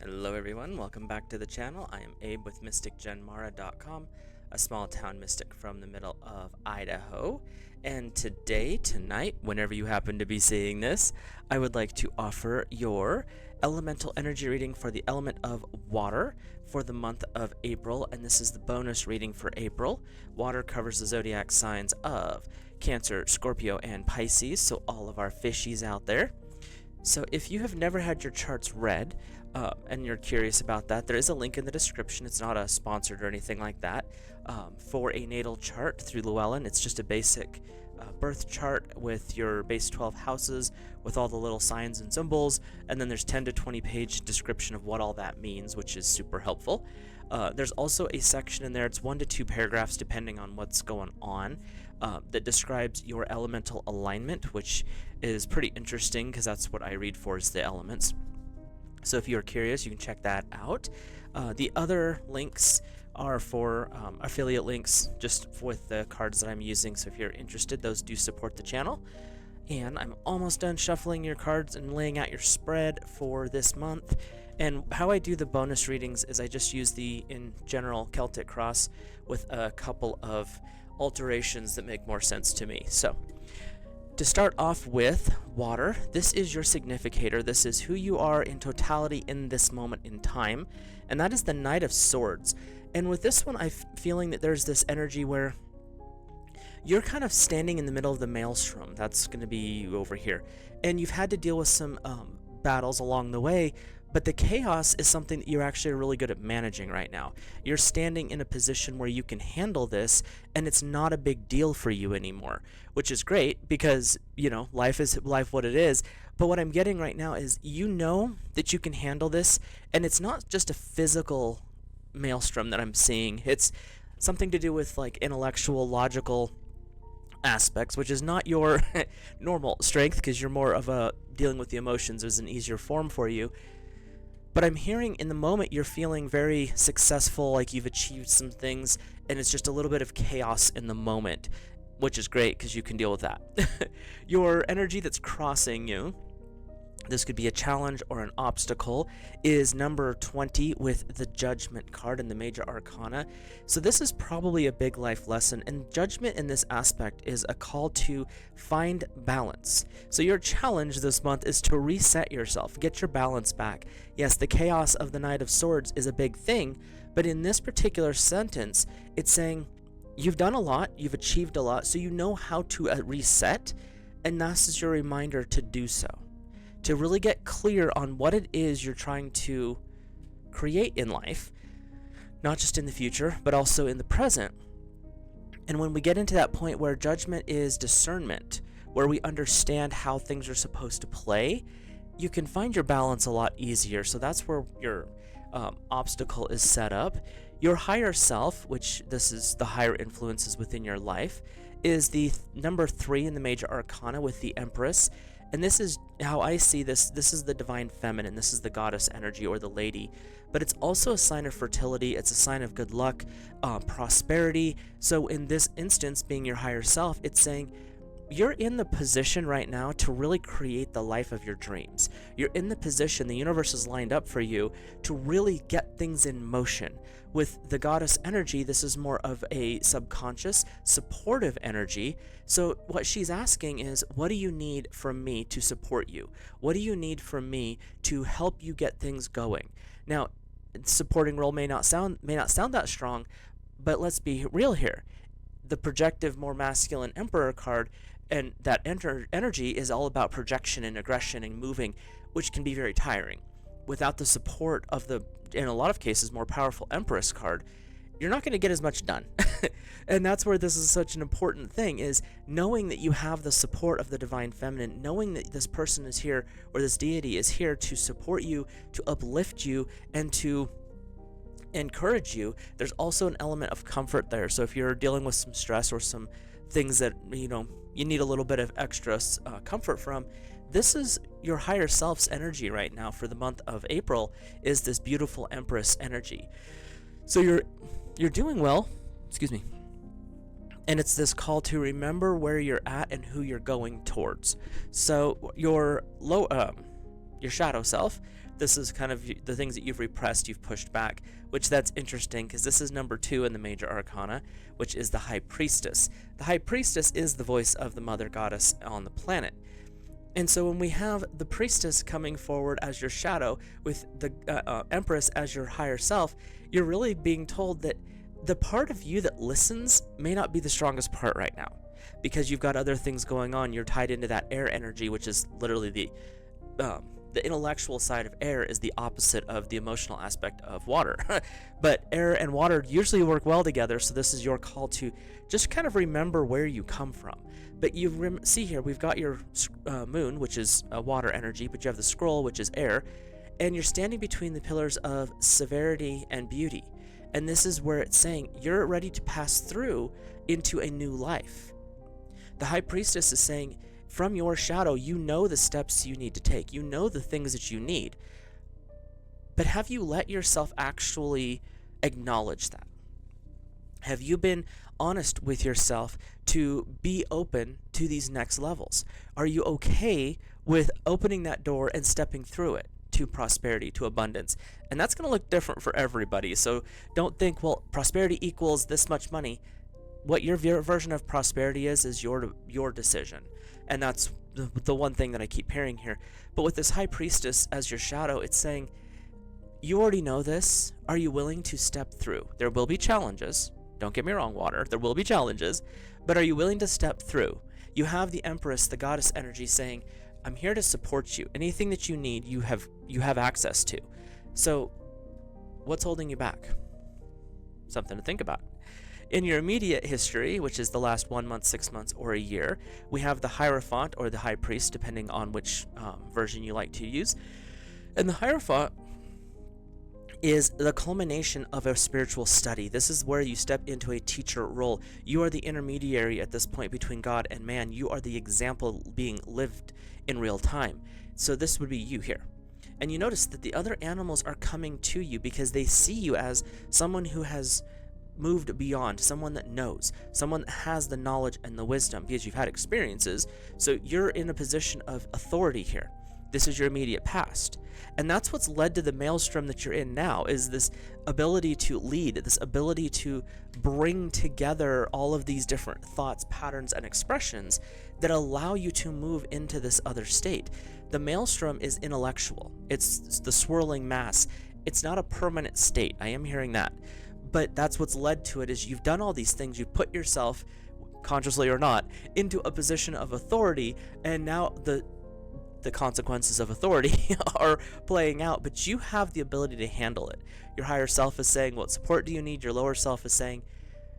Hello everyone, welcome back to the channel. I am Abe with MysticGenMara.com, a small town mystic from the middle of Idaho. And tonight, whenever you happen to be seeing this, I would like to offer your elemental energy reading for the element of water for the month of April. And this is the bonus reading for April. Water covers the zodiac signs of Cancer, Scorpio, and Pisces, so all of our fishies out there. So if you have never had your charts read, and you're curious about that, there is a link in the description. It's not a sponsored or anything like that. For a natal chart through Llewellyn, it's just a basic birth chart with your base 12 houses with all the little signs and symbols, and then there's 10 to 20 page description of what all that means, which is super helpful. There's also a section in there, it's 1 to 2 paragraphs depending on what's going on, that describes your elemental alignment, which is pretty interesting because that's what I read for, is the elements. So if you're curious, you can check that out. The other links are for affiliate links just with the cards that I'm using, so if you're interested, those do support the channel. And I'm almost done shuffling your cards and laying out your spread for this month. And how I do the bonus readings is I just use the, in general, Celtic cross with a couple of alterations that make more sense to me. So to start off with water, this is your significator. This is who you are in totality in this moment in time, and that is the Knight of Swords. And with this one, I'm feeling that there's this energy where you're kind of standing in the middle of the Maelstrom. That's going to be over here, and you've had to deal with some battles along the way, but the chaos is something that you're actually really good at managing right now. You're standing in a position where you can handle this, and it's not a big deal for you anymore, which is great because, you know, life is life what it is. But what I'm getting right now is you know that you can handle this, and it's not just a physical maelstrom that I'm seeing. It's something to do with like intellectual, logical aspects, which is not your normal strength because you're more of a dealing with the emotions is an easier form for you. But I'm hearing in the moment you're feeling very successful, like you've achieved some things, and it's just a little bit of chaos in the moment, which is great because you can deal with that. Your energy that's crossing you, this could be a challenge or an obstacle, is number 20 with the Judgment card in the Major Arcana. So this is probably a big life lesson, and Judgment in this aspect is a call to find balance. So your challenge this month is to reset yourself, get your balance back. Yes, the chaos of the Knight of Swords is a big thing, but in this particular sentence, it's saying you've done a lot, you've achieved a lot, so you know how to reset, and this is your reminder to do so. To really get clear on what it is you're trying to create in life, not just in the future, but also in the present. And when we get into that point where judgment is discernment, where we understand how things are supposed to play, you can find your balance a lot easier. So that's where your obstacle is set up. Your higher self, which this is the higher influences within your life, is the number 3 in the Major Arcana with the Empress. And this is how I see this. This is the divine feminine. This is the goddess energy or the lady. But it's also a sign of fertility. It's a sign of good luck, prosperity. So in this instance, being your higher self, it's saying you're in the position right now to really create the life of your dreams. You're in the position, the universe is lined up for you to really get things in motion. With the goddess energy, this is more of a subconscious, supportive energy. So what she's asking is, what do you need from me to support you? What do you need from me to help you get things going? Now, supporting role may not sound that strong, but let's be real here. The projective, more masculine Emperor card, and that energy is all about projection and aggression and moving, which can be very tiring. Without the support of the, in a lot of cases, more powerful Empress card, you're not going to get as much done. And that's where this is such an important thing, is knowing that you have the support of the divine feminine, knowing that this person is here, or this deity is here to support you, to uplift you, and to encourage you. There's also an element of comfort there. So if you're dealing with some stress or some things that, you know, you need a little bit of extra comfort from, this is your higher self's energy right now for the month of April, is this beautiful Empress energy. So you're doing well, excuse me, and it's this call to remember where you're at and who you're going towards. So your your shadow self. This is kind of the things that you've repressed, you've pushed back, which that's interesting because this is number 2 in the major arcana, which is the High Priestess. The High Priestess is the voice of the Mother Goddess on the planet. And so when we have the Priestess coming forward as your shadow with the Empress as your higher self, you're really being told that the part of you that listens may not be the strongest part right now because you've got other things going on. You're tied into that air energy, which is literally the intellectual side of air is the opposite of the emotional aspect of water. But air and water usually work well together, so this is your call to just kind of remember where you come from. But you see here, we've got your moon, which is water energy, but you have the scroll, which is air, and you're standing between the pillars of severity and beauty. And this is where it's saying you're ready to pass through into a new life. The High Priestess is saying, from your shadow, you know the steps you need to take. You know the things that you need. But have you let yourself actually acknowledge that? Have you been honest with yourself to be open to these next levels? Are you okay with opening that door and stepping through it to prosperity, to abundance? And that's going to look different for everybody. So don't think, well, prosperity equals this much money. What your version of prosperity is your decision. And that's the one thing that I keep hearing here. But with this High Priestess as your shadow, it's saying, you already know this. Are you willing to step through? There will be challenges. Don't get me wrong, water. There will be challenges. But are you willing to step through? You have the Empress, the goddess energy, saying, I'm here to support you. Anything that you need, you have access to. So what's holding you back? Something to think about. In your immediate history, which is the last 1 month, 6 months, or a year, we have the Hierophant or the High Priest, depending on which version you like to use. And the Hierophant is the culmination of a spiritual study. This is where you step into a teacher role. You are the intermediary at this point between God and man. You are the example being lived in real time. So this would be you here. And you notice that the other animals are coming to you because they see you as someone who has moved beyond, someone that knows, someone that has the knowledge and the wisdom because you've had experiences. So you're in a position of authority here. This is your immediate past. And that's what's led to the maelstrom that you're in now, is this ability to lead, this ability to bring together all of these different thoughts, patterns, and expressions that allow you to move into this other state. The maelstrom is intellectual. It's the swirling mass. It's not a permanent state. I am hearing that. But that's what's led to it, is you've done all these things. You've put yourself, consciously or not, into a position of authority, and now the consequences of authority are playing out, but you have the ability to handle it. Your higher self is saying, what support do you need? Your lower self is saying,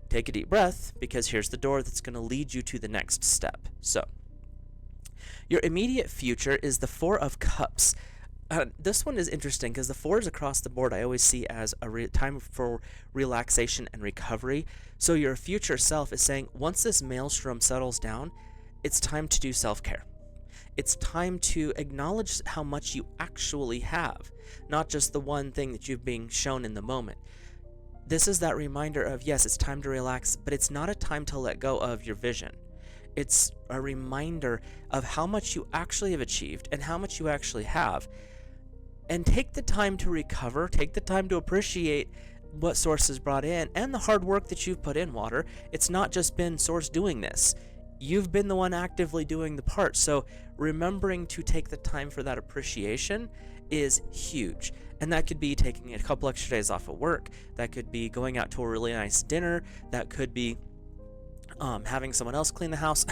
take a deep breath, because here's the door that's going to lead you to the next step. So, your immediate future is the Four of Cups. This one is interesting because the fours across the board I always see as a time for relaxation and recovery. So your future self is saying, once this maelstrom settles down, it's time to do self-care. It's time to acknowledge how much you actually have, not just the one thing that you're being shown in the moment. This is that reminder of, yes, it's time to relax, but it's not a time to let go of your vision. It's a reminder of how much you actually have achieved and how much you actually have. And take the time to recover, take the time to appreciate what Source has brought in and the hard work that you've put in, Water. It's not just been Source doing this. You've been the one actively doing the part. So remembering to take the time for that appreciation is huge. And that could be taking a couple extra days off of work. That could be going out to a really nice dinner. That could be having someone else clean the house.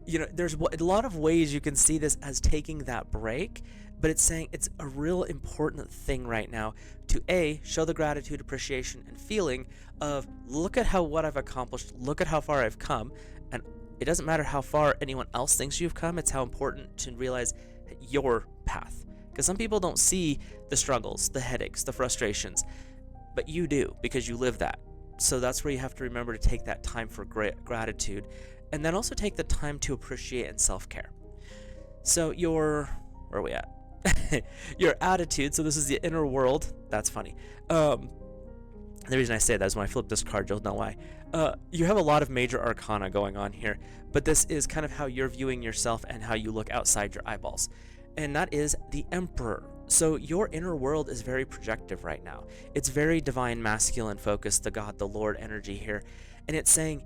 There's a lot of ways you can see this as taking that break. But it's saying it's a real important thing right now to show the gratitude, appreciation, and feeling of, look at what I've accomplished, look at how far I've come, and it doesn't matter how far anyone else thinks you've come, it's how important to realize your path. Because some people don't see the struggles, the headaches, the frustrations, but you do, because you live that. So that's where you have to remember to take that time for gratitude, and then also take the time to appreciate and self-care. So where are we at? Your attitude, so this is the inner world. That's funny. The reason I say that is when I flip this card, you'll know why. You have a lot of major arcana going on here, but this is kind of how you're viewing yourself and how you look outside your eyeballs. and that is the Emperor. So your inner world is very projective right now. It's very divine masculine focused, the God, the Lord energy here. And it's saying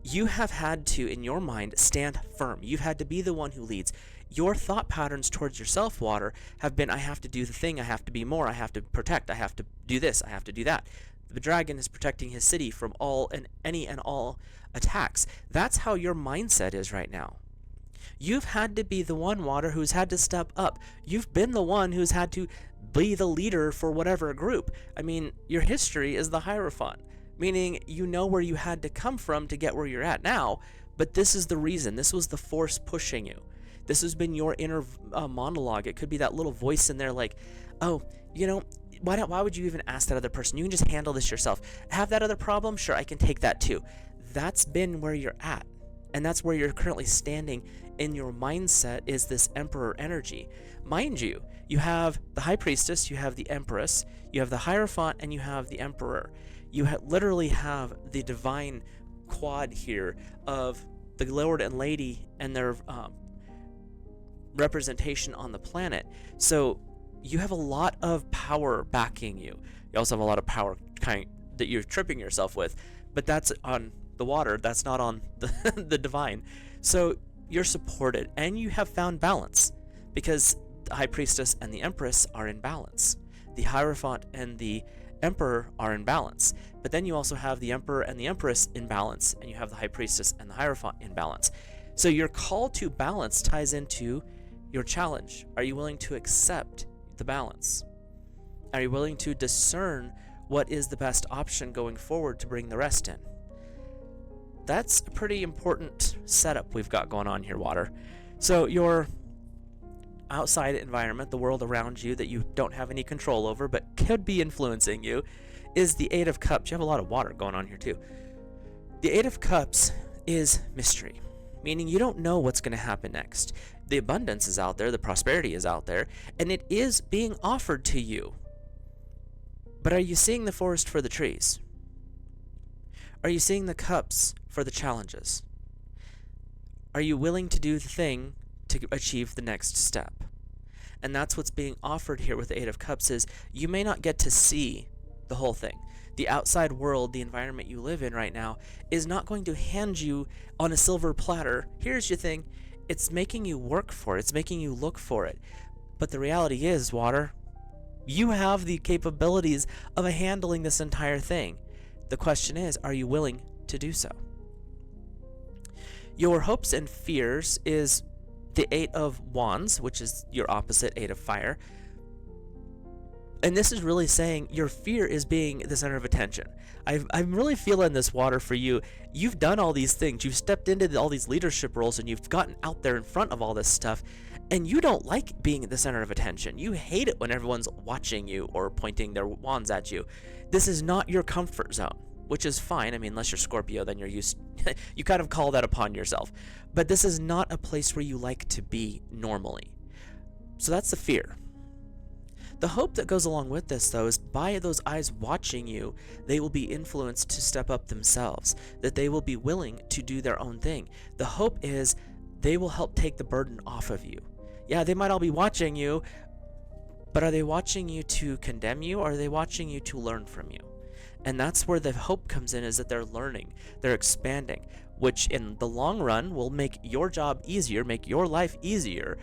you have had to, in your mind, stand firm. You've had to be the one who leads. Your thought patterns towards yourself, Water, have been, I have to do the thing, I have to be more, I have to protect, I have to do this, I have to do that. The dragon is protecting his city from all and any and all attacks. That's how your mindset is right now. You've had to be the one, Water, who's had to step up. You've been the one who's had to be the leader for whatever group. I mean, your history is the Hierophant, meaning you know where you had to come from to get where you're at now, but this is the reason. This was the force pushing you. This has been your inner monologue. It could be that little voice in there like, oh, you know, why would you even ask that other person? You can just handle this yourself. Have that other problem? Sure, I can take that too. That's been where you're at. And that's where you're currently standing in your mindset, is this Emperor energy. Mind you, you have the High Priestess, you have the Empress, you have the Hierophant, and you have the Emperor. You literally have the divine quad here of the Lord and Lady and their representation on the planet. So you have a lot of power backing you. You also have a lot of power that you're tripping yourself with, but that's on the Water, that's not on the divine. So you're supported, and you have found balance, because the High Priestess and the Empress are in balance. The Hierophant and the Emperor are in balance. But then you also have the Emperor and the Empress in balance, and you have the High Priestess and the Hierophant in balance. So your call to balance ties into your challenge. Are you willing to accept the balance? Are you willing to discern what is the best option going forward to bring the rest in? That's a pretty important setup we've got going on here, Water. So your outside environment, the world around you that you don't have any control over but could be influencing you, is the Eight of Cups. You have a lot of water going on here too. The Eight of Cups is mystery, meaning you don't know what's going to happen next. The abundance is out there, the prosperity is out there, and it is being offered to you. But are you seeing the forest for the trees? Are you seeing the cups for the challenges? Are you willing to do the thing to achieve the next step? And that's what's being offered here with the Eight of Cups, is you may not get to see the whole thing. The outside world, the environment you live in right now, is not going to hand you on a silver platter, here's your thing. It's making you work for it. It's making you look for it. But the reality is, Water, you have the capabilities of handling this entire thing. The question is, are you willing to do so? Your hopes and fears is the Eight of Wands, which is your opposite, Eight of Fire. And this is really saying your fear is being the center of attention. I'm really feeling this, Water, for you. You've done all these things. You've stepped into all these leadership roles, and you've gotten out there in front of all this stuff. And you don't like being the center of attention. You hate it when everyone's watching you or pointing their wands at you. This is not your comfort zone, which is fine. I mean, unless you're Scorpio, then you're used. You kind of call that upon yourself. But this is not a place where you like to be normally. So that's the fear. The hope that goes along with this, though, is by those eyes watching you, they will be influenced to step up themselves, that they will be willing to do their own thing. The hope is they will help take the burden off of you. Yeah, they might all be watching you, but are they watching you to condemn you, or are they watching you to learn from you? And that's where the hope comes in, is that they're learning, they're expanding, which in the long run will make your job easier, make your life easier,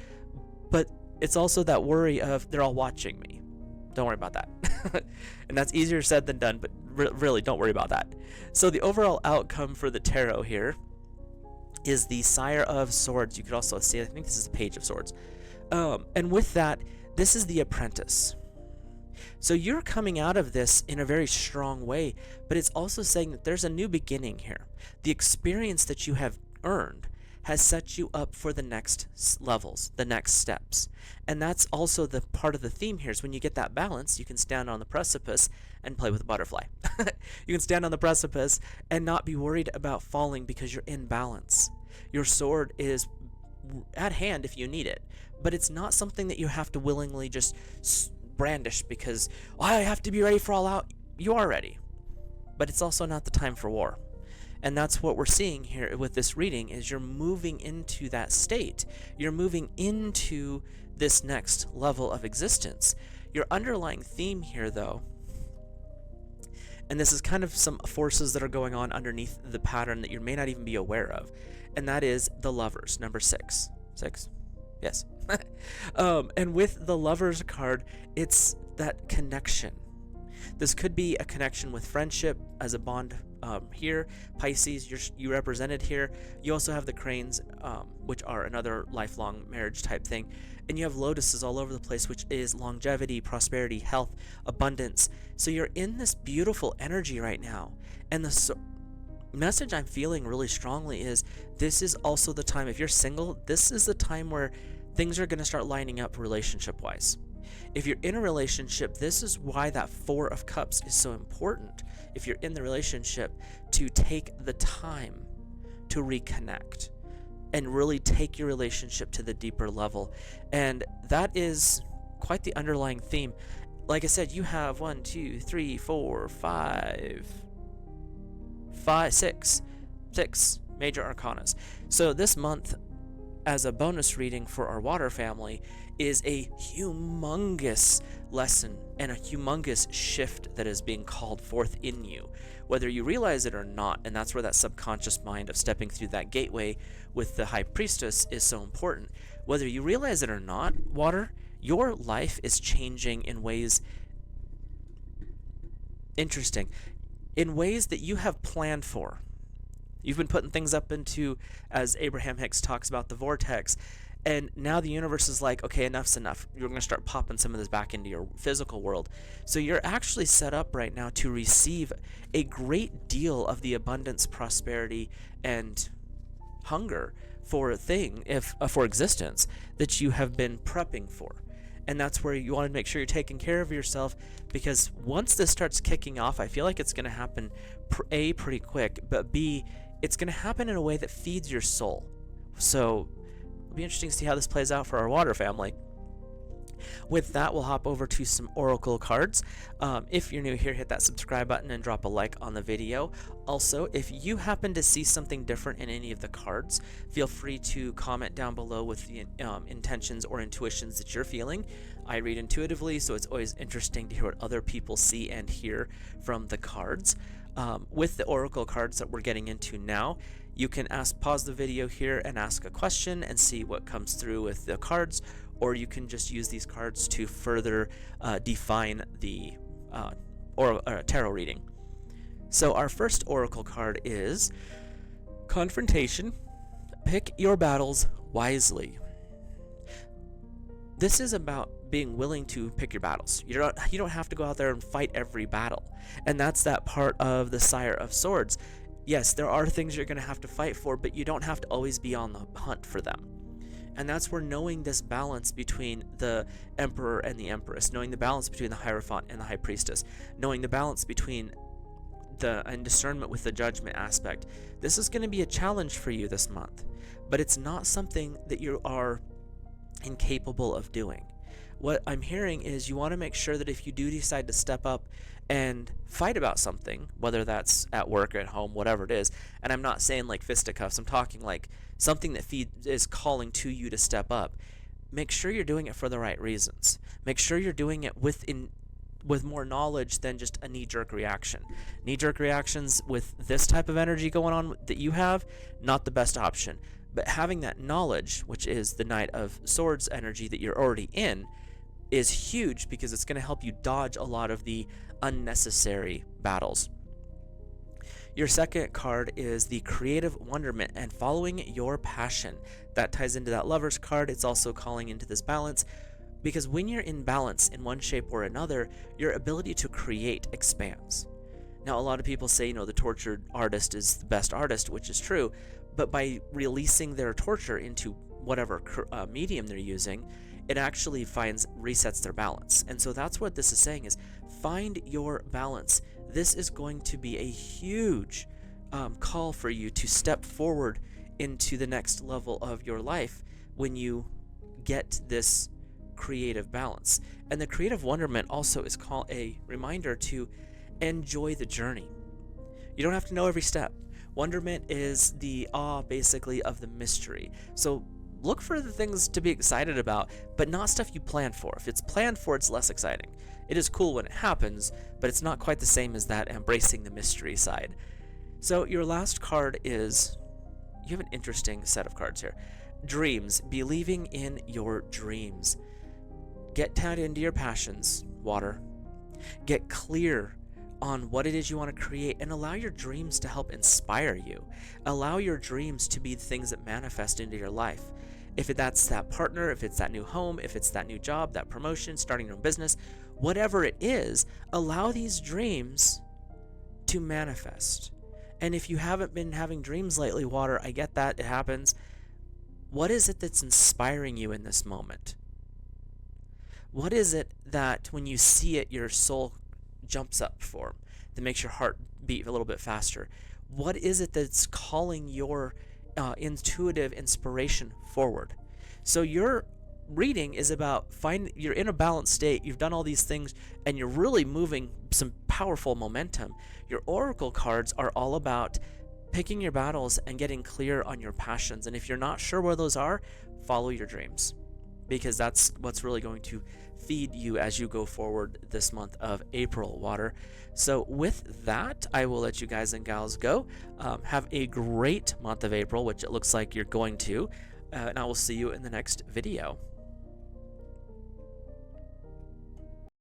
but it's also that worry of they're all watching me. Don't worry about that. And that's easier said than done, but really don't worry about that. So the overall outcome for the tarot here is the Sire of Swords. You could also see, I think this is a Page of Swords. And with that, this is the Apprentice. So you're coming out of this in a very strong way, but it's also saying that there's a new beginning here. The experience that you have earned has set you up for the next levels, the next steps. And that's also the part of the theme here, is when you get that balance, you can stand on the precipice and play with a butterfly. You can stand on the precipice and not be worried about falling because you're in balance. Your sword is at hand if you need it, but it's not something that you have to willingly just brandish because, oh, I have to be ready for all out. You are ready, but it's also not the time for war. And that's what we're seeing here with this reading, is you're moving into that state. You're moving into this next level of existence. Your underlying theme here, though, and this is kind of some forces that are going on underneath the pattern that you may not even be aware of, and that is the Lovers, number 6. 6? Yes. And with the Lovers card, it's that connection. This could be a connection with friendship as a bond here. Pisces, you represented here. You also have the Cranes, which are another lifelong marriage type thing. And you have Lotuses all over the place, which is longevity, prosperity, health, abundance. So you're in this beautiful energy right now. And the message I'm feeling really strongly is this is also the time, if you're single, this is the time where things are going to start lining up relationship-wise. If you're in a relationship, this is why that 4 of Cups is so important. If you're in the relationship, to take the time to reconnect and really take your relationship to the deeper level. And that is quite the underlying theme. Like I said, you have 1, 2, 3, 4, 5, 6 major arcanas. So this month, as a bonus reading for our water family, is a humongous lesson and a humongous shift that is being called forth in you, whether you realize it or not. And that's where that subconscious mind of stepping through that gateway with the High Priestess is so important. Whether you realize it or not, water, your life is changing in ways interesting, in ways that you have planned for. You've been putting things up into, as Abraham Hicks talks about, the vortex, and now the universe is like, okay, enough's enough. You're going to start popping some of this back into your physical world. So you're actually set up right now to receive a great deal of the abundance, prosperity, and hunger for for existence that you have been prepping for. And that's where you want to make sure you're taking care of yourself, because once this starts kicking off, I feel like it's going to happen, A, pretty quick, but B, it's going to happen in a way that feeds your soul. So it'll be interesting to see how this plays out for our water family. With that, we'll hop over to some oracle cards. If you're new here, hit that subscribe button and drop a like on the video. Also, if you happen to see something different in any of the cards, feel free to comment down below with the intentions or intuitions that you're feeling. I read intuitively, so it's always interesting to hear what other people see and hear from the cards. With the oracle cards that we're getting into now, you can pause the video here and ask a question and see what comes through with the cards, or you can just use these cards to further define the tarot reading. So our first oracle card is Confrontation. Pick your battles wisely. This is about being willing to pick your battles. You don't have to go out there and fight every battle. And that's that part of the Sire of Swords. Yes, there are things you're going to have to fight for, but you don't have to always be on the hunt for them. And that's where knowing this balance between the Emperor and the Empress, knowing the balance between the Hierophant and the High Priestess, knowing the balance between and discernment with the Judgment aspect. This is going to be a challenge for you this month, but it's not something that you are incapable of doing. What I'm hearing is you want to make sure that if you do decide to step up and fight about something, whether that's at work or at home, whatever it is, and I'm not saying like fisticuffs, I'm talking like something that is calling to you to step up, make sure you're doing it for the right reasons. Make sure you're doing it with more knowledge than just a knee-jerk reaction. Knee-jerk reactions with this type of energy going on that you have, not the best option. But having that knowledge, which is the Knight of Swords energy that you're already in, is huge, because it's going to help you dodge a lot of the unnecessary battles. Your second card is the Creative Wonderment and following your passion. That ties into that Lover's card. It's also calling into this balance, because when you're in balance in one shape or another, your ability to create expands. Now, a lot of people say, the tortured artist is the best artist, which is true, but by releasing their torture into whatever medium they're using, it actually resets their balance. And so that's what this is saying, is find your balance. This is going to be a huge call for you to step forward into the next level of your life when you get this creative balance. And the Creative Wonderment also is called a reminder to enjoy the journey. You don't have to know every step. Wonderment is the awe, basically, of the mystery. So look for the things to be excited about, but not stuff you plan for. If it's planned for, it's less exciting. It is cool when it happens, but it's not quite the same as that embracing the mystery side. So your last card is, you have an interesting set of cards here. Dreams, believing in your dreams. Get tied into your passions, water. Get clear on what it is you want to create and allow your dreams to help inspire you. Allow your dreams to be the things that manifest into your life. If that's that partner, if it's that new home, if it's that new job, that promotion, starting your own business, whatever it is, allow these dreams to manifest. And if you haven't been having dreams lately, water, I get that, it happens. What is it that's inspiring you in this moment? What is it that when you see it, your soul jumps up for, that makes your heart beat a little bit faster? What is it that's calling your intuitive inspiration forward? So your reading is about you're in a balanced state, you've done all these things, and you're really moving some powerful momentum. Your oracle cards are all about picking your battles and getting clear on your passions. And if you're not sure where those are, follow your dreams, because that's what's really going to feed you as you go forward this month of April, water. So with that, I will let you guys and gals go. Have a great month of April, which it looks like you're going to, and I will see you in the next video.